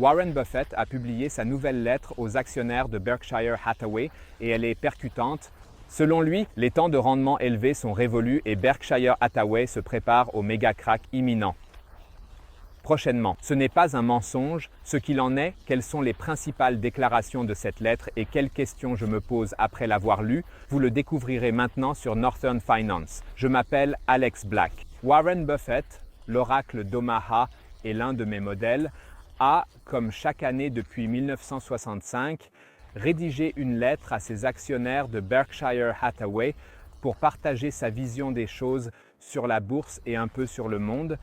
Warren Buffett a publié sa nouvelle lettre aux actionnaires de Berkshire Hathaway et elle est percutante. Selon lui, les temps de rendement élevés sont révolus et Berkshire Hathaway se prépare au méga crack imminent. Prochainement, ce n'est pas un mensonge. Ce qu'il en est, quelles sont les principales déclarations de cette lettre et quelles questions je me pose après l'avoir lue, vous le découvrirez maintenant sur Northern Finance. Je m'appelle Alex Black. Warren Buffett, l'oracle d'Omaha est l'un de mes modèles, a, comme chaque année depuis 1965, rédigé une lettre à ses actionnaires de Berkshire Hathaway pour partager sa vision des choses sur la bourse et un peu sur le monde.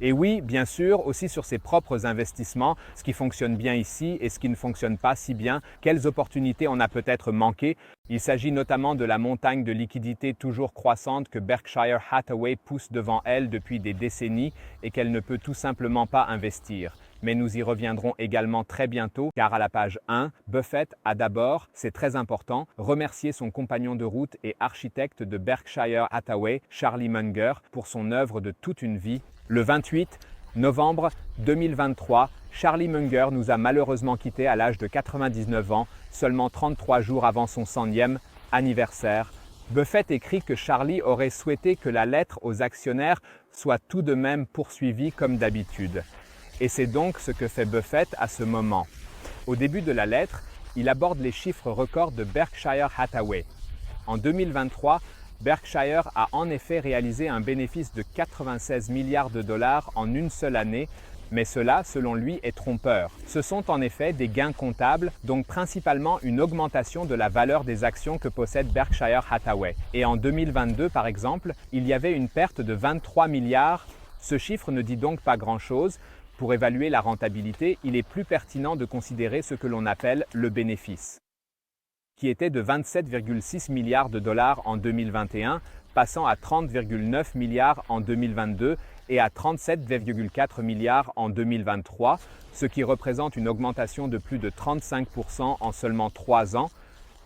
Et oui, bien sûr, aussi sur ses propres investissements, ce qui fonctionne bien ici et ce qui ne fonctionne pas si bien, quelles opportunités on a peut-être manqué. Il s'agit notamment de la montagne de liquidités toujours croissante que Berkshire Hathaway pousse devant elle depuis des décennies et qu'elle ne peut tout simplement pas investir. Mais nous y reviendrons également très bientôt, car à la page 1, Buffett a d'abord, c'est très important, remercié son compagnon de route et architecte de Berkshire Hathaway, Charlie Munger, pour son œuvre de toute une vie. Le 28 novembre 2023, Charlie Munger nous a malheureusement quittés à l'âge de 99 ans, seulement 33 jours avant son 100e anniversaire. Buffett écrit que Charlie aurait souhaité que la lettre aux actionnaires soit tout de même poursuivie comme d'habitude. Et c'est donc ce que fait Buffett à ce moment. Au début de la lettre, il aborde les chiffres records de Berkshire Hathaway. En 2023, Berkshire a en effet réalisé un bénéfice de 96 milliards de dollars en une seule année, mais cela, selon lui, est trompeur. Ce sont en effet des gains comptables, donc principalement une augmentation de la valeur des actions que possède Berkshire Hathaway. Et en 2022, par exemple, il y avait une perte de 23 milliards. Ce chiffre ne dit donc pas grand-chose. Pour évaluer la rentabilité, il est plus pertinent de considérer ce que l'on appelle le bénéfice, qui était de 27,6 milliards de dollars en 2021, passant à 30,9 milliards en 2022 et à 37,4 milliards en 2023, ce qui représente une augmentation de plus de 35% en seulement 3 ans.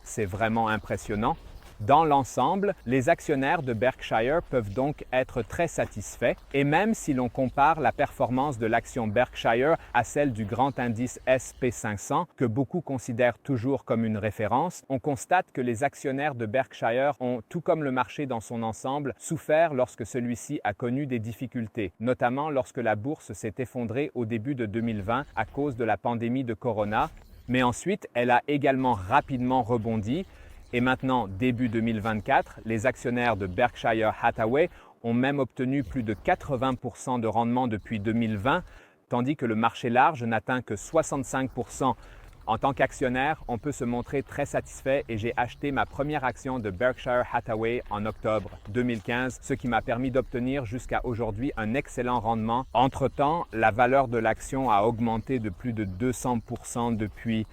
C'est vraiment impressionnant. Dans l'ensemble, les actionnaires de Berkshire peuvent donc être très satisfaits et même si l'on compare la performance de l'action Berkshire à celle du grand indice SP500, que beaucoup considèrent toujours comme une référence, on constate que les actionnaires de Berkshire ont, tout comme le marché dans son ensemble, souffert lorsque celui-ci a connu des difficultés, notamment lorsque la bourse s'est effondrée au début de 2020 à cause de la pandémie de Corona, mais ensuite elle a également rapidement rebondi. Et maintenant, début 2024, les actionnaires de Berkshire Hathaway ont même obtenu plus de 80% de rendement depuis 2020, tandis que le marché large n'atteint que 65%. En tant qu'actionnaire, on peut se montrer très satisfait et j'ai acheté ma première action de Berkshire Hathaway en octobre 2015, ce qui m'a permis d'obtenir jusqu'à aujourd'hui un excellent rendement. Entre-temps, la valeur de l'action a augmenté de plus de 200% depuis.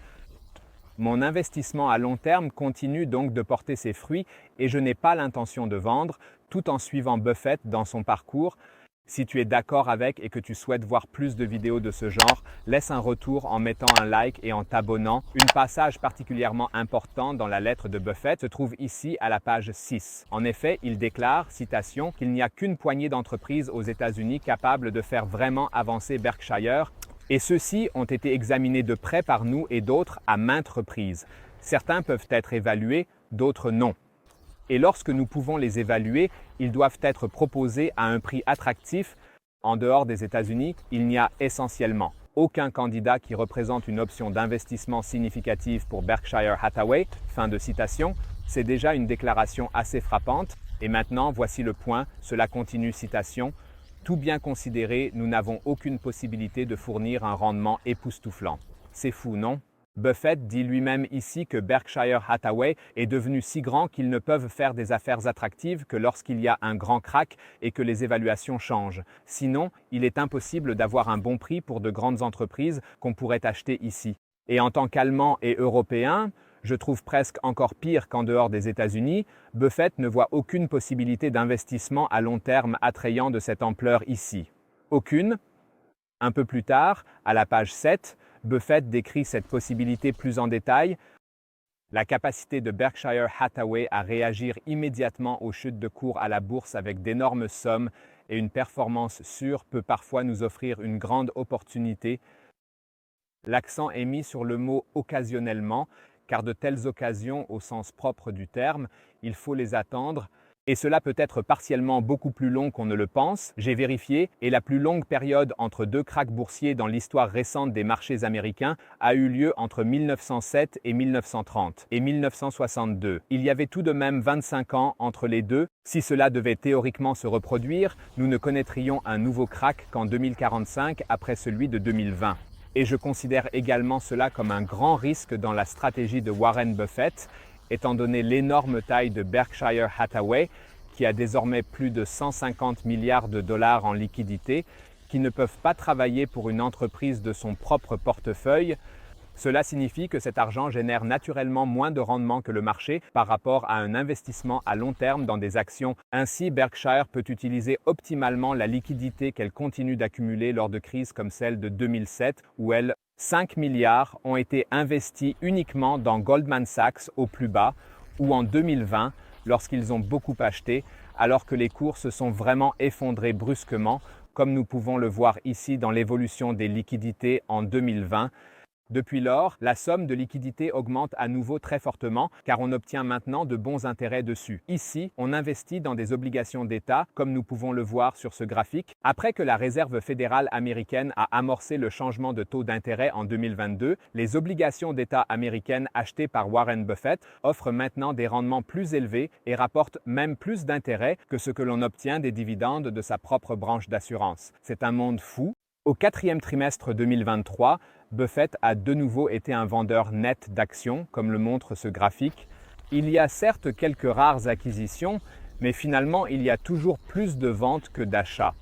Mon investissement à long terme continue donc de porter ses fruits et je n'ai pas l'intention de vendre, tout en suivant Buffett dans son parcours. Si tu es d'accord avec et que tu souhaites voir plus de vidéos de ce genre, laisse un retour en mettant un like et en t'abonnant. Un passage particulièrement important dans la lettre de Buffett se trouve ici à la page 6. En effet, il déclare, citation, qu'il n'y a qu'une poignée d'entreprises aux États-Unis capables de faire vraiment avancer Berkshire. Et ceux-ci ont été examinés de près par nous et d'autres à maintes reprises. Certains peuvent être évalués, d'autres non. Et lorsque nous pouvons les évaluer, ils doivent être proposés à un prix attractif. En dehors des États-Unis, il n'y a essentiellement aucun candidat qui représente une option d'investissement significative pour Berkshire Hathaway. Fin de citation. C'est déjà une déclaration assez frappante. Et maintenant, voici le point. Cela continue, citation. Tout bien considéré, nous n'avons aucune possibilité de fournir un rendement époustouflant. C'est fou, non? Buffett dit lui-même ici que Berkshire Hathaway est devenu si grand qu'ils ne peuvent faire des affaires attractives que lorsqu'il y a un grand crack et que les évaluations changent. Sinon, il est impossible d'avoir un bon prix pour de grandes entreprises qu'on pourrait acheter ici. Et en tant qu'Allemand et Européen, je trouve presque encore pire qu'en dehors des États-Unis, Buffett ne voit aucune possibilité d'investissement à long terme attrayant de cette ampleur ici. Aucune. Un peu plus tard, à la page 7, Buffett décrit cette possibilité plus en détail. La capacité de Berkshire Hathaway à réagir immédiatement aux chutes de cours à la bourse avec d'énormes sommes et une performance sûre peut parfois nous offrir une grande opportunité. L'accent est mis sur le mot « occasionnellement », car de telles occasions, au sens propre du terme, il faut les attendre. Et cela peut être partiellement beaucoup plus long qu'on ne le pense, j'ai vérifié, et la plus longue période entre deux cracks boursiers dans l'histoire récente des marchés américains a eu lieu entre 1907 et 1930 et 1962. Il y avait tout de même 25 ans entre les deux. Si cela devait théoriquement se reproduire, nous ne connaîtrions un nouveau crack qu'en 2045 après celui de 2020. Et je considère également cela comme un grand risque dans la stratégie de Warren Buffett, étant donné l'énorme taille de Berkshire Hathaway, qui a désormais plus de 150 milliards de dollars en liquidités, qui ne peuvent pas travailler pour une entreprise de son propre portefeuille. Cela signifie que cet argent génère naturellement moins de rendement que le marché par rapport à un investissement à long terme dans des actions. Ainsi, Berkshire peut utiliser optimalement la liquidité qu'elle continue d'accumuler lors de crises comme celle de 2007, où 5 milliards ont été investis uniquement dans Goldman Sachs au plus bas, ou en 2020, lorsqu'ils ont beaucoup acheté, alors que les cours se sont vraiment effondrés brusquement, comme nous pouvons le voir ici dans l'évolution des liquidités en 2020. Depuis lors, la somme de liquidité augmente à nouveau très fortement car on obtient maintenant de bons intérêts dessus. Ici, on investit dans des obligations d'État, comme nous pouvons le voir sur ce graphique. Après que la Réserve fédérale américaine a amorcé le changement de taux d'intérêt en 2022, les obligations d'État américaines achetées par Warren Buffett offrent maintenant des rendements plus élevés et rapportent même plus d'intérêts que ce que l'on obtient des dividendes de sa propre branche d'assurance. C'est un monde fou. Au quatrième trimestre 2023, Buffett a de nouveau été un vendeur net d'actions, comme le montre ce graphique. Il y a certes quelques rares acquisitions, mais finalement il y a toujours plus de ventes que d'achats.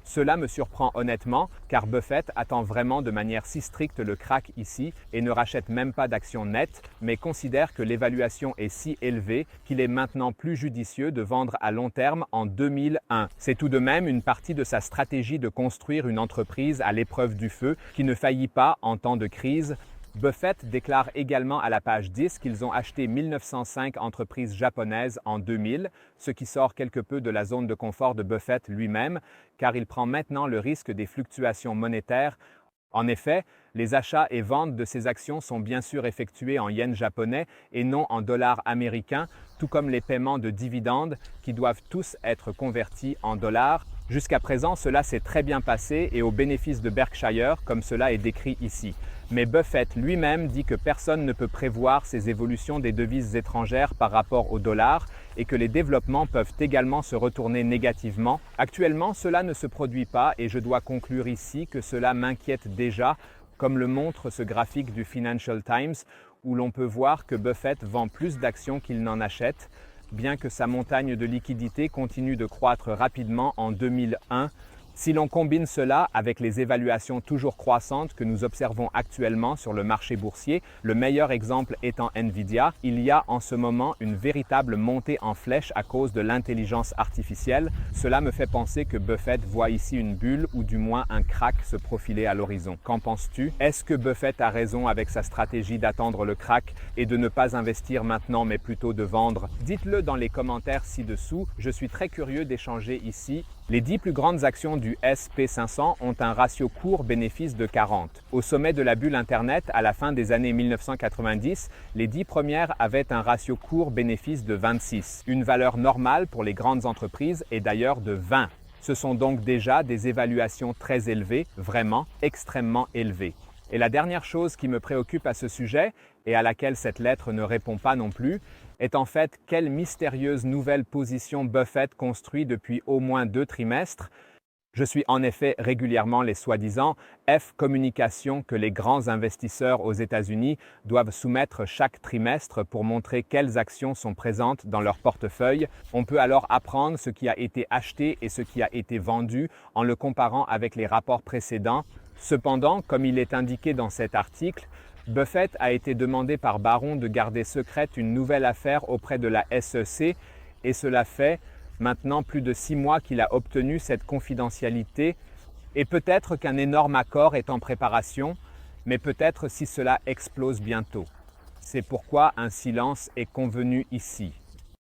Cela me surprend honnêtement, car Buffett attend vraiment de manière si stricte le crack ici et ne rachète même pas d'actions nettes, mais considère que l'évaluation est si élevée qu'il est maintenant plus judicieux de vendre à long terme en 2001. C'est tout de même une partie de sa stratégie de construire une entreprise à l'épreuve du feu qui ne faillit pas en temps de crise. Buffett déclare également à la page 10 qu'ils ont acheté 1905 entreprises japonaises en 2000, ce qui sort quelque peu de la zone de confort de Buffett lui-même, car il prend maintenant le risque des fluctuations monétaires. En effet, les achats et ventes de ces actions sont bien sûr effectués en yens japonais et non en dollars américains, tout comme les paiements de dividendes qui doivent tous être convertis en dollars. Jusqu'à présent, cela s'est très bien passé et au bénéfice de Berkshire, comme cela est décrit ici. Mais Buffett lui-même dit que personne ne peut prévoir ces évolutions des devises étrangères par rapport au dollar et que les développements peuvent également se retourner négativement. Actuellement, cela ne se produit pas et je dois conclure ici que cela m'inquiète déjà, comme le montre ce graphique du Financial Times, où l'on peut voir que Buffett vend plus d'actions qu'il n'en achète, bien que sa montagne de liquidités continue de croître rapidement en 2001. Si l'on combine cela avec les évaluations toujours croissantes que nous observons actuellement sur le marché boursier, le meilleur exemple étant Nvidia, il y a en ce moment une véritable montée en flèche à cause de l'intelligence artificielle. Cela me fait penser que Buffett voit ici une bulle ou du moins un crack se profiler à l'horizon. Qu'en penses-tu? Est-ce que Buffett a raison avec sa stratégie d'attendre le crack et de ne pas investir maintenant mais plutôt de vendre? Dites-le dans les commentaires ci-dessous, je suis très curieux d'échanger ici. Les 10 plus grandes actions du SP500 ont un ratio cours-bénéfice de 40. Au sommet de la bulle Internet, à la fin des années 1990, les 10 premières avaient un ratio cours-bénéfice de 26. Une valeur normale pour les grandes entreprises est d'ailleurs de 20. Ce sont donc déjà des évaluations très élevées, vraiment extrêmement élevées. Et la dernière chose qui me préoccupe à ce sujet, et à laquelle cette lettre ne répond pas non plus, est en fait quelle mystérieuse nouvelle position Buffett construit depuis au moins 2 trimestres. Je suis en effet régulièrement les soi-disant F communications que les grands investisseurs aux États-Unis doivent soumettre chaque trimestre pour montrer quelles actions sont présentes dans leur portefeuille. On peut alors apprendre ce qui a été acheté et ce qui a été vendu en le comparant avec les rapports précédents. Cependant, comme il est indiqué dans cet article, Buffett a été demandé par Barron de garder secrète une nouvelle affaire auprès de la SEC et cela fait maintenant plus de 6 mois qu'il a obtenu cette confidentialité et peut-être qu'un énorme accord est en préparation, mais peut-être si cela explose bientôt. C'est pourquoi un silence est convenu ici.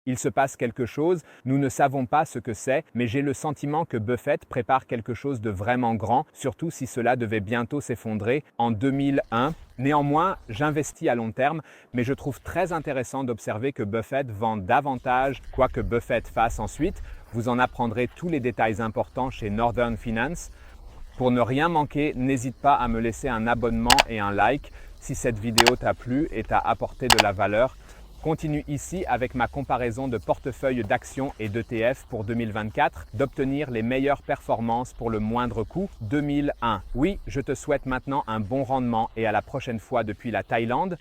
Il se passe quelque chose, nous ne savons pas ce que c'est, mais j'ai le sentiment que Buffett prépare quelque chose de vraiment grand, surtout si cela devait bientôt s'effondrer en 2001. Néanmoins, j'investis à long terme, mais je trouve très intéressant d'observer que Buffett vend davantage, quoi que Buffett fasse ensuite. Vous en apprendrez tous les détails importants chez Northern Finance. Pour ne rien manquer, n'hésite pas à me laisser un abonnement et un like si cette vidéo t'a plu et t'a apporté de la valeur. Continue ici avec ma comparaison de portefeuilles d'actions et d'ETF pour 2024, d'obtenir les meilleures performances pour le moindre coût 2001. Oui, je te souhaite maintenant un bon rendement et à la prochaine fois depuis la Thaïlande.